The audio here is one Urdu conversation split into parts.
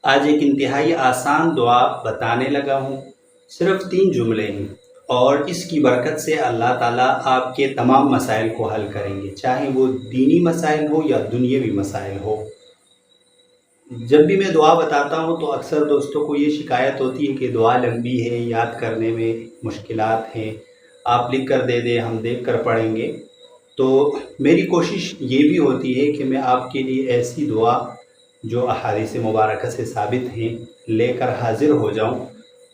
آج ایک انتہائی آسان دعا بتانے لگا ہوں، صرف 3 جملے ہیں، اور اس کی برکت سے اللہ تعالیٰ آپ کے تمام مسائل کو حل کریں گے، چاہے وہ دینی مسائل ہو یا دنیاوی مسائل ہو۔ جب بھی میں دعا بتاتا ہوں تو اکثر دوستوں کو یہ شکایت ہوتی ہے کہ دعا لمبی ہے، یاد کرنے میں مشکلات ہیں، آپ لکھ کر دے دیں، ہم دیکھ کر پڑھیں گے۔ تو میری کوشش یہ بھی ہوتی ہے کہ میں آپ کے لیے ایسی دعا جو احادیث مبارکہ سے ثابت ہیں لے کر حاضر ہو جاؤں،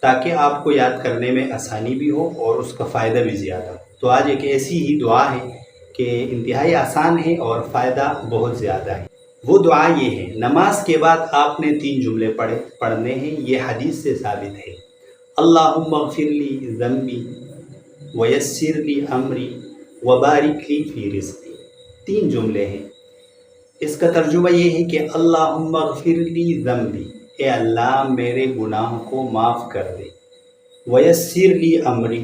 تاکہ آپ کو یاد کرنے میں آسانی بھی ہو اور اس کا فائدہ بھی زیادہ ہو۔ تو آج ایک ایسی ہی دعا ہے کہ انتہائی آسان ہے اور فائدہ بہت زیادہ ہے۔ وہ دعا یہ ہے، نماز کے بعد آپ نے 3 جملے پڑھنے ہیں، یہ حدیث سے ثابت ہے۔ اللہم اغفر لی ذنبی ویسر لی امری وبارک لی فی رزقی۔ 3 جملے ہیں۔ اس کا ترجمہ یہ ہے کہ اللہم اغفر لی ذنبی، اے اللہ میرے گناہ کو معاف کر دے، ویسر لی امری،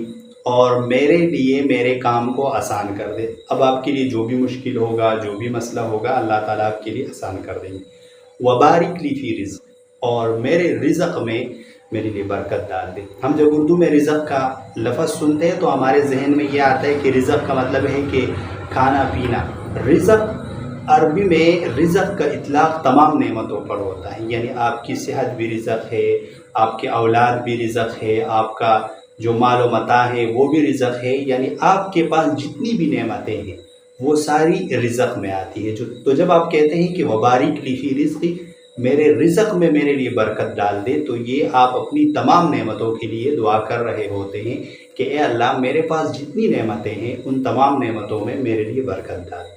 اور میرے لیے میرے کام کو آسان کر دے۔ اب آپ کے لیے جو بھی مشکل ہوگا، جو بھی مسئلہ ہوگا، اللہ تعالیٰ آپ کے لیے آسان کر دیں گے۔ وبارک لی فی رزق، اور میرے رزق میں میرے لیے برکت ڈال دے۔ ہم جب اردو میں رزق کا لفظ سنتے ہیں تو ہمارے ذہن میں یہ آتا ہے کہ رزق کا مطلب ہے کہ کھانا پینا۔ رزق عربی میں رزق کا اطلاق تمام نعمتوں پر ہوتا ہے، یعنی آپ کی صحت بھی رزق ہے، آپ کے اولاد بھی رزق ہے، آپ کا جو مال و متاع ہے وہ بھی رزق ہے، یعنی آپ کے پاس جتنی بھی نعمتیں ہیں وہ ساری رزق میں آتی ہے۔ تو جب آپ کہتے ہیں کہ وبارک لی فی رزقی، میرے رزق میں میرے لیے برکت ڈال دے، تو یہ آپ اپنی تمام نعمتوں کے لیے دعا کر رہے ہوتے ہیں کہ اے اللہ میرے پاس جتنی نعمتیں ہیں ان تمام نعمتوں میں میرے لیے برکت ڈال دے۔